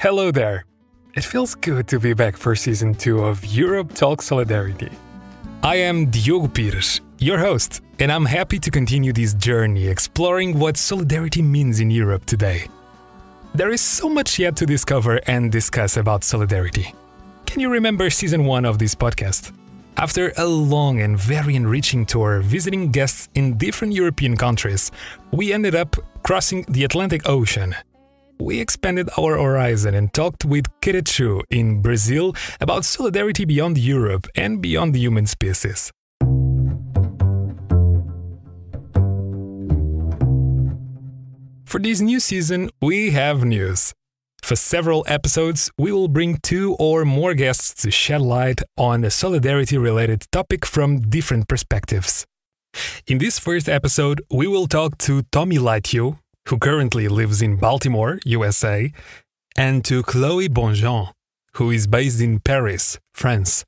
Hello there. It feels good to be back for Season 2 of Europe Talks Solidarity. I am Diogo Pires, your host, and I'm happy to continue this journey exploring what solidarity means in Europe today. There is so much yet to discover and discuss about solidarity. Can you remember Season 1 of this podcast? After a long and very enriching tour visiting guests in different European countries, we ended up crossing the Atlantic Ocean. We expanded our horizon and talked with Querechu in Brazil about solidarity beyond Europe and beyond the human species. For this new season, we have news. For several episodes, we will bring 2 or more guests to shed light on a solidarity-related topic from different perspectives. In this first episode, we will talk to Tommy Lightyear, who currently lives in Baltimore, USA, and to Chloe Bonjean, who is based in Paris, France.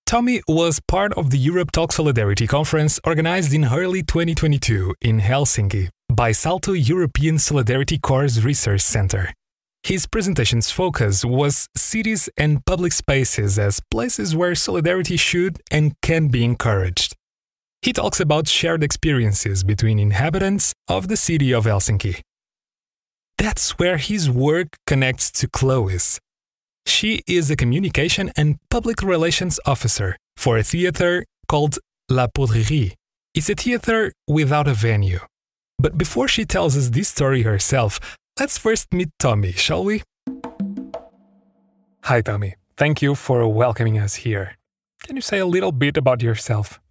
Tommy was part of the Europe Talk Solidarity Conference organized in early 2022 in Helsinki by SALTO European Solidarity Corps Research Center. His presentation's focus was cities and public spaces as places where solidarity should and can be encouraged. He talks about shared experiences between inhabitants of the city of Helsinki. That's where his work connects to Chloe's. She is a communication and public relations officer for a theater called La Poudrerie. It's a theater without a venue. But before she tells us this story herself, let's first meet Tommy, shall we? Hi, Tommy. Thank you for welcoming us here. Can you say a little bit about yourself?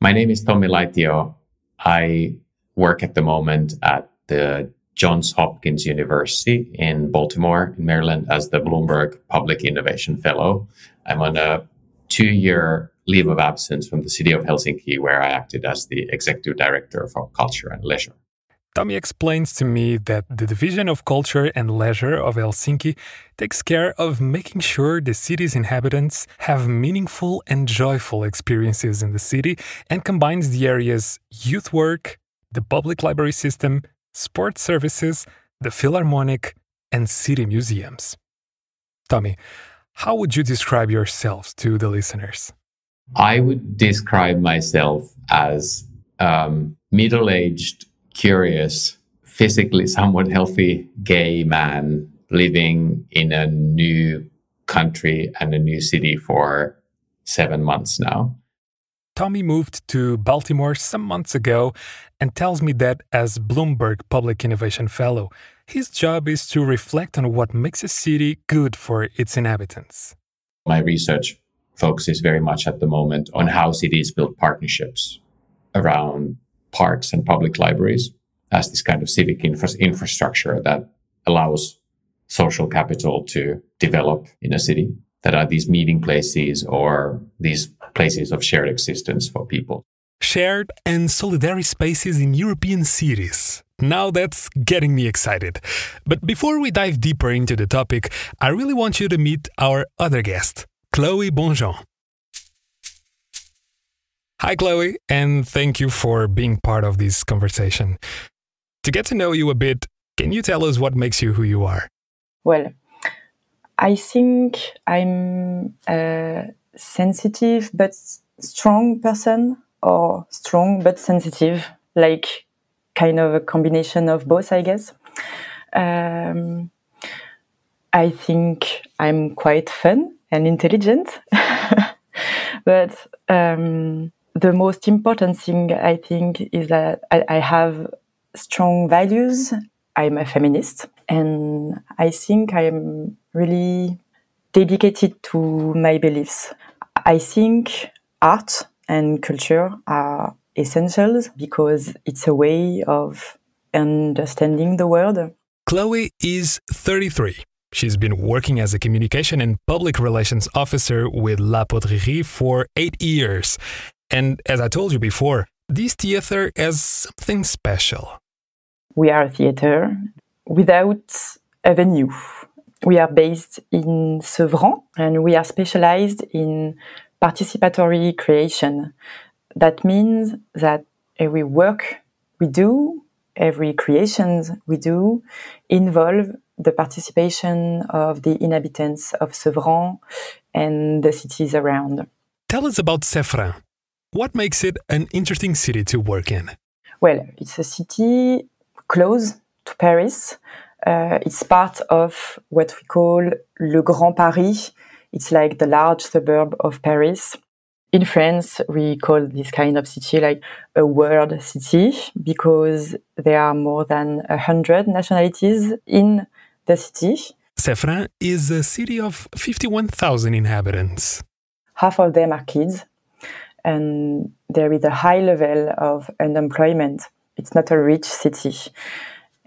My name is Tommy Lightyear. I work at the moment at the Johns Hopkins University in Baltimore, in Maryland, as the Bloomberg Public Innovation Fellow. I'm on a 2-year leave of absence from the city of Helsinki, where I acted as the executive director for culture and leisure. Tommy explains to me that the Division of Culture and Leisure of Helsinki takes care of making sure the city's inhabitants have meaningful and joyful experiences in the city and combines the area's youth work, the public library system, sports services, the Philharmonic, and city museums. Tommy, how would you describe yourself to the listeners? I would describe myself as middle-aged, curious, physically somewhat healthy gay man living in a new country and a new city for 7 months now. Tommy moved to Baltimore some months ago and tells me that as Bloomberg Public Innovation Fellow, his job is to reflect on what makes a city good for its inhabitants. My research focuses very much at the moment on how cities build partnerships around parks and public libraries as this kind of civic infrastructure that allows social capital to develop in a city, that are these meeting places or these places of shared existence for people. Shared and solidary spaces in European cities. Now that's getting me excited. But before we dive deeper into the topic, I really want you to meet our other guest, Chloe Bonjean. Hi, Chloe, and thank you for being part of this conversation. To get to know you a bit, can you tell us what makes you who you are? Well, I think I'm a sensitive but strong person, or strong but sensitive, like kind of a combination of both, I guess. I think I'm quite fun and intelligent, but the most important thing, I think, is that I have strong values. I'm a feminist, and I think I'm really dedicated to my beliefs. I think art and culture are essentials because it's a way of understanding the world. Chloe is 33. She's been working as a communication and public relations officer with La Poudrerie for 8 years. And as I told you before, this theater has something special. We are a theater without a venue. We are based in Sevran, and we are specialized in participatory creation. That means that every work we do, every creations we do, involve the participation of the inhabitants of Sevran and the cities around. Tell us about Sevran. What makes it an interesting city to work in? Well, it's a city close to Paris. It's part of what we call Le Grand Paris. It's like the large suburb of Paris. In France, we call this kind of city like a world city because there are more than 100 nationalities in the city. Sevran is a city of 51,000 inhabitants. Half of them are kids, and there is a high level of unemployment. It's not a rich city.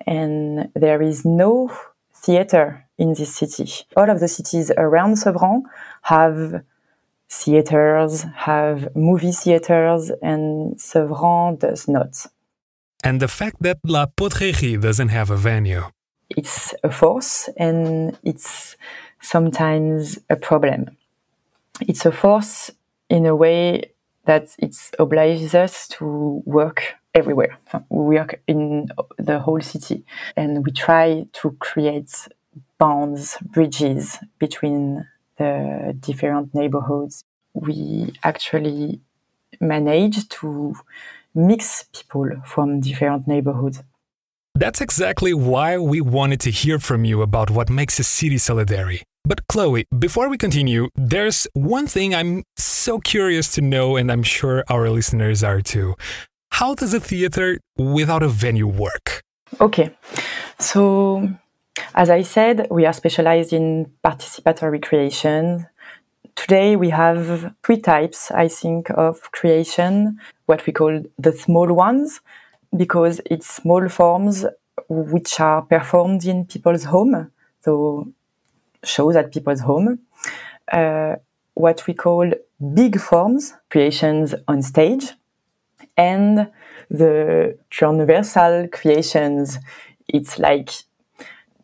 And there is no theater in this city. All of the cities around Sevran have theaters, have movie theaters, and Sevran does not. And the fact that La Poterie doesn't have a venue. It's a force, and it's sometimes a problem. It's a force in a way that it obliges us to work everywhere. We work in the whole city, and we try to create bonds, bridges between the different neighborhoods. We actually manage to mix people from different neighborhoods. That's exactly why we wanted to hear from you about what makes a city solidary. But Chloe, before we continue, there's one thing I'm so curious to know, and I'm sure our listeners are too. How does a theater without a venue work? Okay, so as I said, we are specialized in participatory creation. Today we have 3 types, I think, of creation, what we call the small ones, because it's small forms which are performed in people's home, so shows at people's home. What we call big forms, creations on stage, and the transversal creations. It's like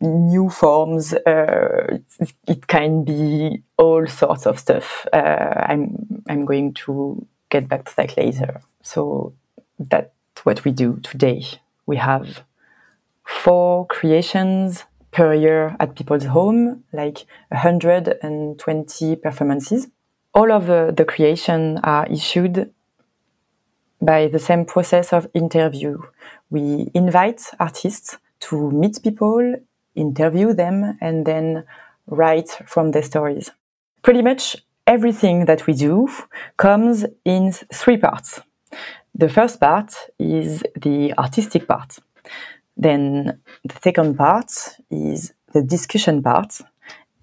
new forms. It can be all sorts of stuff. I'm going to get back to that later. So that's what we do today. We have 4 creations per year at people's home, like 120 performances. All of the creation are issued by the same process of interview. We invite artists to meet people, interview them, and then write from their stories. Pretty much everything that we do comes in 3 parts. The first part is the artistic part. Then the second part is the discussion part.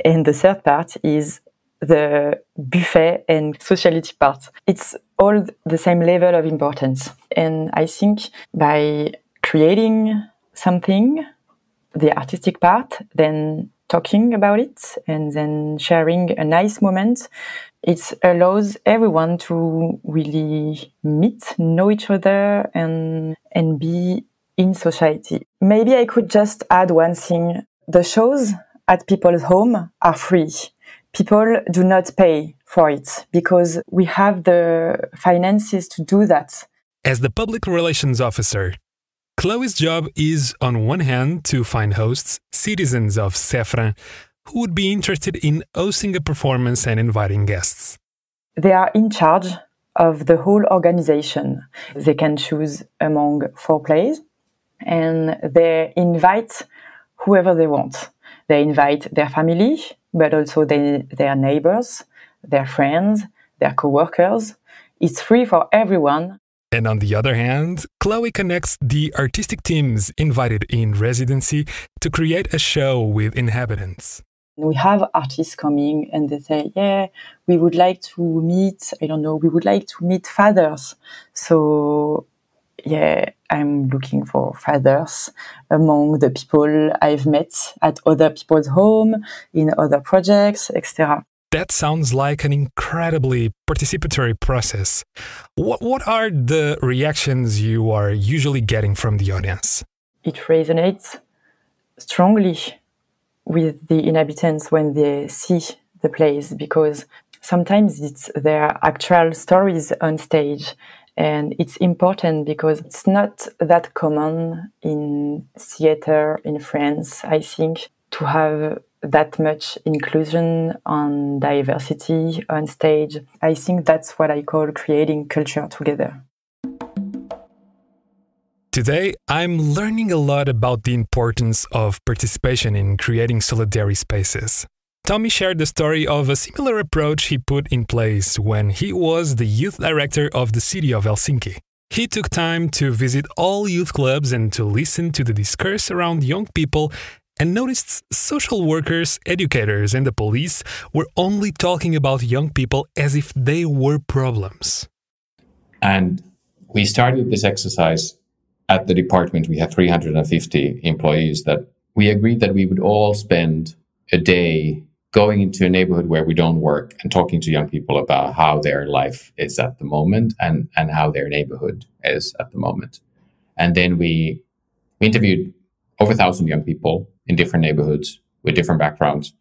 And the third part is the buffet and sociality part. It's all the same level of importance. And I think by creating something, the artistic part, then talking about it, and then sharing a nice moment, it allows everyone to really meet, know each other, and be in society. Maybe I could just add one thing. The shows at people's home are free. People do not pay for it because we have the finances to do that. As the public relations officer, Chloe's job is, on one hand, to find hosts, citizens of Sevran, who would be interested in hosting a performance and inviting guests. They are in charge of the whole organization. They can choose among 4 plays, and they invite whoever they want. They invite their family, but also their neighbors, their friends, their co-workers. It's free for everyone. And on the other hand, Chloe connects the artistic teams invited in residency to create a show with inhabitants. We have artists coming and they say, yeah, we would like to meet, we would like to meet fathers. So, yeah, I'm looking for fathers among the people I've met at other people's home, in other projects, etc. That sounds like an incredibly participatory process. What are the reactions you are usually getting from the audience? It resonates strongly with the inhabitants when they see the plays, because sometimes it's their actual stories on stage. And it's important because it's not that common in theater in France, I think. to have that much inclusion and diversity on stage. I think that's what I call creating culture together. Today, I'm learning a lot about the importance of participation in creating solidarity spaces. Tommy shared the story of a similar approach he put in place when he was the youth director of the city of Helsinki. He took time to visit all youth clubs and to listen to the discourse around young people, and noticed social workers, educators, and the police were only talking about young people as if they were problems. And we started this exercise at the department. We had 350 employees that we agreed that we would all spend a day going into a neighborhood where we don't work and talking to young people about how their life is at the moment and how their neighborhood is at the moment. And then we interviewed over 1,000 young people in different neighborhoods with different backgrounds,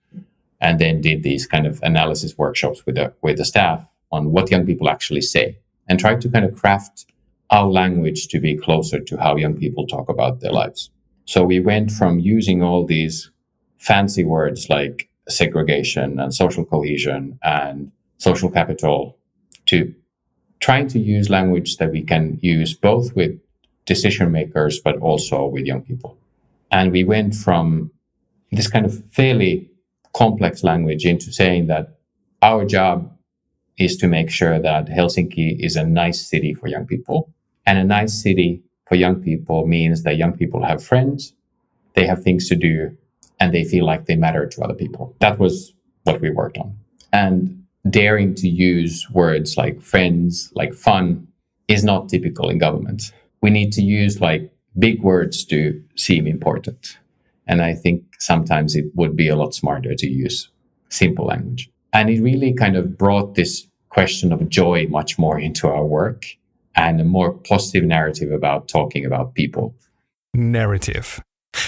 and then did these kind of analysis workshops with the staff on what young people actually say, and tried to kind of craft our language to be closer to how young people talk about their lives. So we went from using all these fancy words like segregation and social cohesion and social capital to trying to use language that we can use both with decision makers, but also with young people. And we went from this kind of fairly complex language into saying that our job is to make sure that Helsinki is a nice city for young people. And a nice city for young people means that young people have friends, they have things to do, and they feel like they matter to other people. That was what we worked on. And daring to use words like friends, like fun, is not typical in government. We need to use like big words to seem important. And I think sometimes it would be a lot smarter to use simple language. And it really kind of brought this question of joy much more into our work and a more positive narrative about talking about people. Narrative.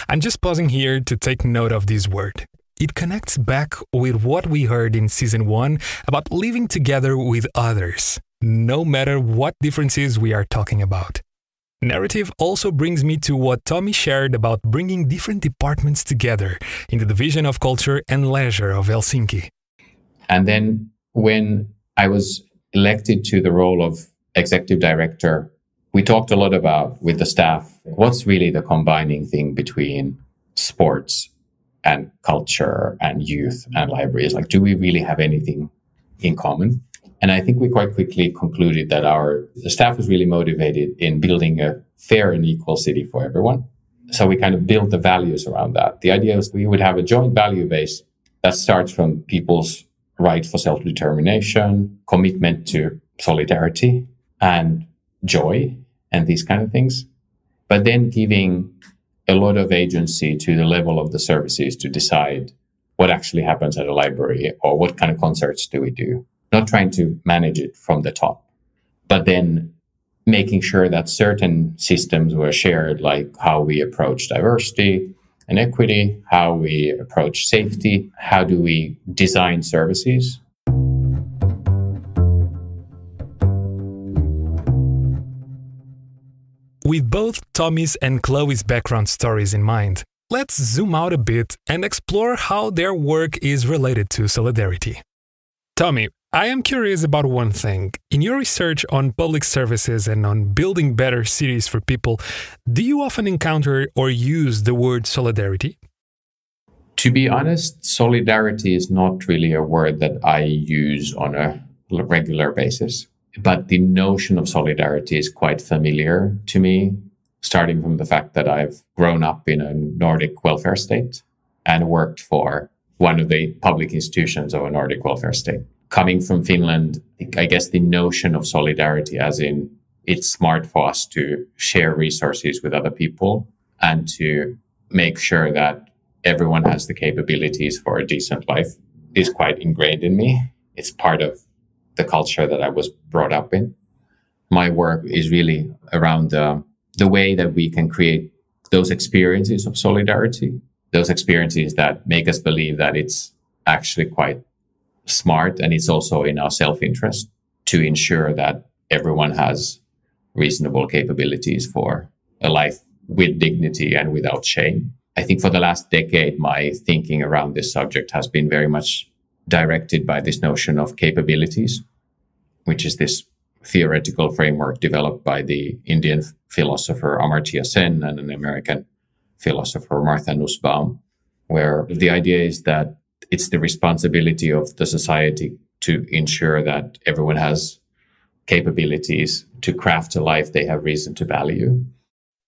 I'm just pausing here to take note of this word. It connects back with what we heard in season 1 about living together with others, no matter what differences we are talking about. Narrative also brings me to what Tommy shared about bringing different departments together in the Division of Culture and Leisure of Helsinki. And then when I was elected to the role of executive director, we talked a lot about, with the staff, what's really the combining thing between sports and culture and youth and libraries? Like, do we really have anything in common? And I think we quite quickly concluded that the staff was really motivated in building a fair and equal city for everyone. So we kind of built the values around that. The idea was we would have a joint value base that starts from people's right for self-determination, commitment to solidarity and joy and these kind of things, but then giving a lot of agency to the level of the services to decide what actually happens at a library or what kind of concerts do we do. Not trying to manage it from the top, but then making sure that certain systems were shared, like how we approach diversity and equity, how we approach safety, how do we design services. With both Tommy's and Chloe's background stories in mind, let's zoom out a bit and explore how their work is related to solidarity. Tommy, I am curious about one thing. In your research on public services and on building better cities for people, do you often encounter or use the word solidarity? To be honest, solidarity is not really a word that I use on a regular basis. But the notion of solidarity is quite familiar to me, starting from the fact that I've grown up in a Nordic welfare state and worked for one of the public institutions of a Nordic welfare state. Coming from Finland, I guess the notion of solidarity, as in it's smart for us to share resources with other people and to make sure that everyone has the capabilities for a decent life, is quite ingrained in me. It's part of the culture that I was brought up in. My work is really around the way that we can create those experiences of solidarity, those experiences that make us believe that it's actually quite smart and it's also in our self-interest to ensure that everyone has reasonable capabilities for a life with dignity and without shame. I think for the last decade, my thinking around this subject has been very much directed by this notion of capabilities, which is this theoretical framework developed by the Indian philosopher Amartya Sen and an American philosopher Martha Nussbaum, where the idea is that it's the responsibility of the society to ensure that everyone has capabilities to craft a life they have reason to value.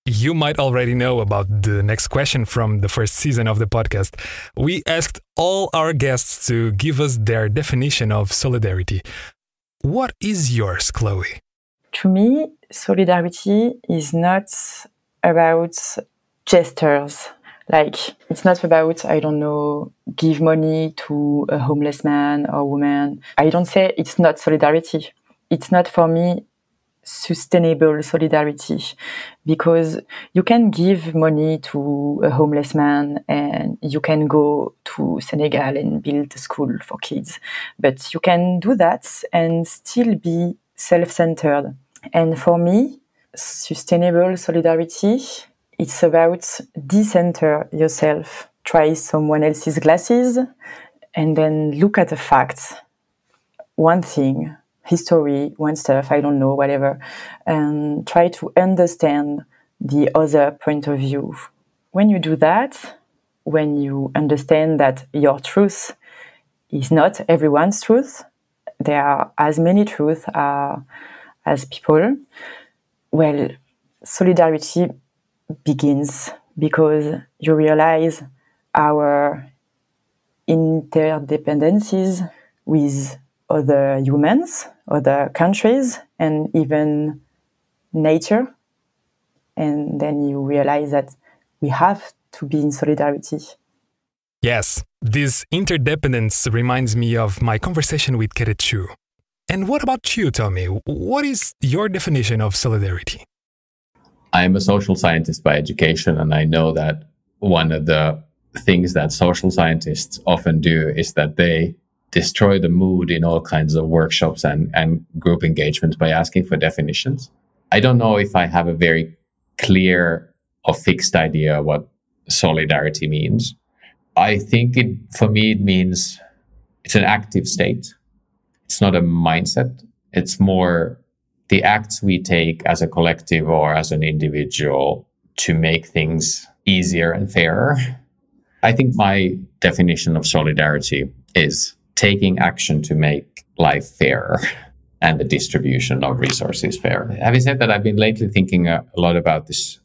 You might already know about the next question from the first season of the podcast. We asked all our guests to give us their definition of solidarity. What is yours, Chloe? To me, solidarity is not about gestures. Like, it's not about, I don't know, give money to a homeless man or woman. I don't say it's not solidarity. It's not, for me, sustainable solidarity, because you can give money to a homeless man and you can go to Senegal and build a school for kids, but you can do that and still be self-centered. And for me, sustainable solidarity, it's about decenter yourself, try someone else's glasses, and then look at the facts, one thing, history, one stuff, I don't know, whatever, and try to understand the other point of view. When you do that, when you understand that your truth is not everyone's truth, there are as many truths as people, well, solidarity begins, because you realize our interdependencies with other humans, other countries, and even nature. And then you realize that we have to be in solidarity. Yes, this interdependence reminds me of my conversation with Kerechu. And what about you, Tommy? What is your definition of solidarity? I am a social scientist by education, and I know that one of the things that social scientists often do is that they destroy the mood in all kinds of workshops and group engagements by asking for definitions. I don't know if I have a very clear or fixed idea what solidarity means. I think for me, it means it's an active state. It's not a mindset. It's more the acts we take as a collective or as an individual to make things easier and fairer. I think my definition of solidarity is taking action to make life fairer and the distribution of resources fair. Having said that, I've been lately thinking a lot about this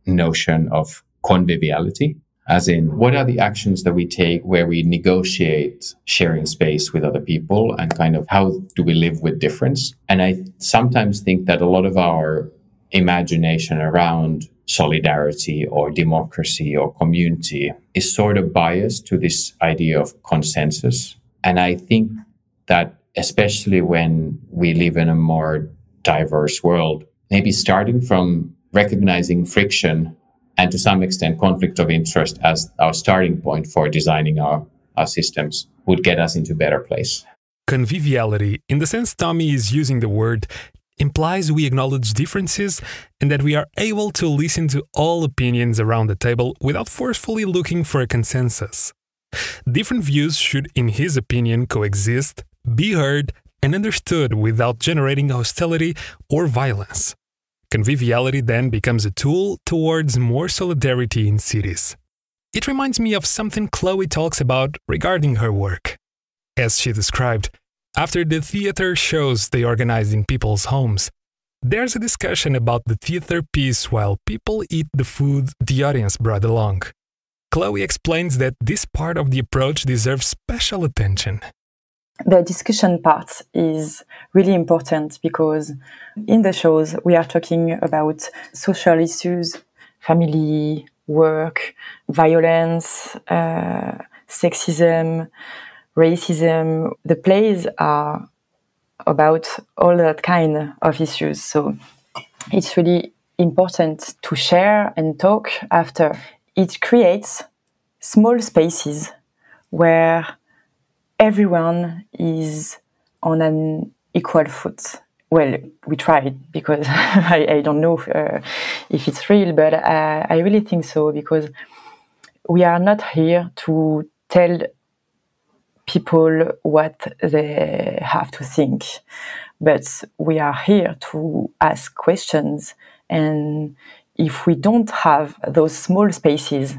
notion of conviviality, as in what are the actions that we take where we negotiate sharing space with other people and kind of how do we live with difference. And I sometimes think that a lot of our imagination around solidarity or democracy or community is sort of biased to this idea of consensus. And I think that especially when we live in a more diverse world, maybe starting from recognizing friction and to some extent conflict of interest as our starting point for designing our systems would get us into a better place. Conviviality, in the sense Tommy is using the word, implies we acknowledge differences and that we are able to listen to all opinions around the table without forcefully looking for a consensus. Different views should, in his opinion, coexist, be heard, and understood without generating hostility or violence. Conviviality then becomes a tool towards more solidarity in cities. It reminds me of something Chloe talks about regarding her work. As she described, after the theater shows they organize in people's homes, there's a discussion about the theater piece while people eat the food the audience brought along. Chloe explains that this part of the approach deserves special attention. The discussion part is really important because in the shows we are talking about social issues, family, work, violence, sexism, racism. The plays are about all that kind of issues. So it's really important to share and talk after. It creates small spaces where everyone is on an equal foot. Well, we tried because I don't know if it's real, but I really think so, because we are not here to tell people what they have to think, but we are here to ask questions. And if we don't have those small spaces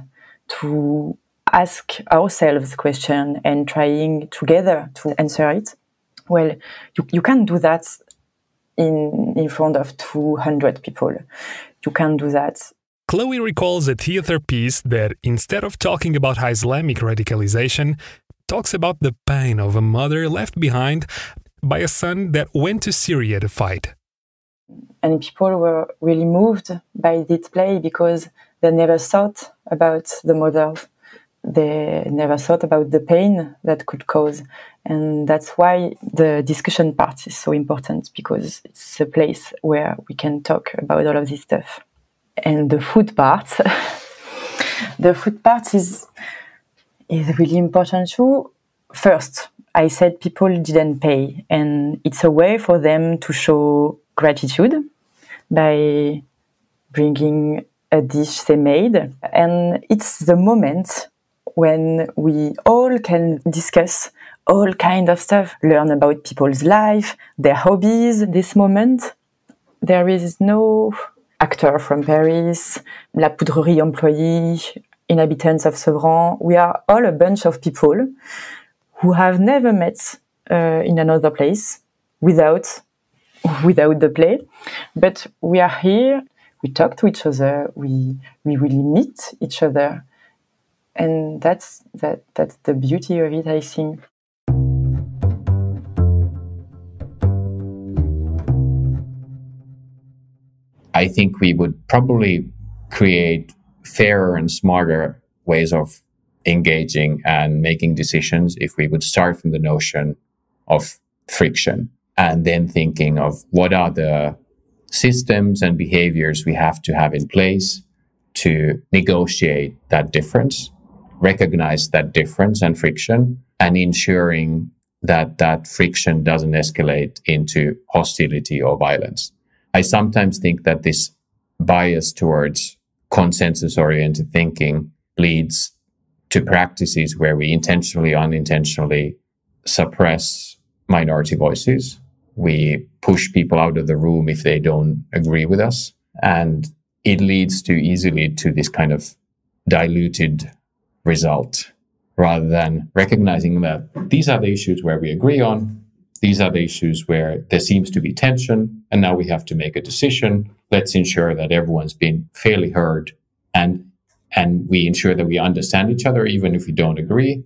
to ask ourselves questions and trying together to answer it, well, you can't do that in front of 200 people. You can't do that. Chloe recalls a theater piece that, instead of talking about Islamic radicalization, talks about the pain of a mother left behind by a son that went to Syria to fight. And people were really moved by this play because they never thought about the mothers. They never thought about the pain that could cause. And that's why the discussion part is so important, because it's a place where we can talk about all of this stuff. And the food part, is really important too. First, I said people didn't pay, and it's a way for them to show gratitude by bringing a dish they made. And it's the moment when we all can discuss all kinds of stuff, learn about people's life, their hobbies. This moment, there is no actor from Paris, La Poudrerie employee, inhabitants of Sevran. We are all a bunch of people who have never met in another place without the play. But we are here, we talk to each other, we really meet each other. And that's the beauty of it, I think. I think we would probably create fairer and smarter ways of engaging and making decisions if we would start from the notion of friction and then thinking of what are the systems and behaviors we have to have in place to negotiate that difference, recognize that difference and friction, and ensuring that that friction doesn't escalate into hostility or violence. I sometimes think that this bias towards consensus-oriented thinking leads to practices where we intentionally, unintentionally suppress minority voices. We push people out of the room if they don't agree with us. And it leads to easily to this kind of diluted result, rather than recognizing that these are the issues where we agree on. These are the issues where there seems to be tension, and now we have to make a decision. Let's ensure that everyone's been fairly heard, and we ensure that we understand each other, even if we don't agree.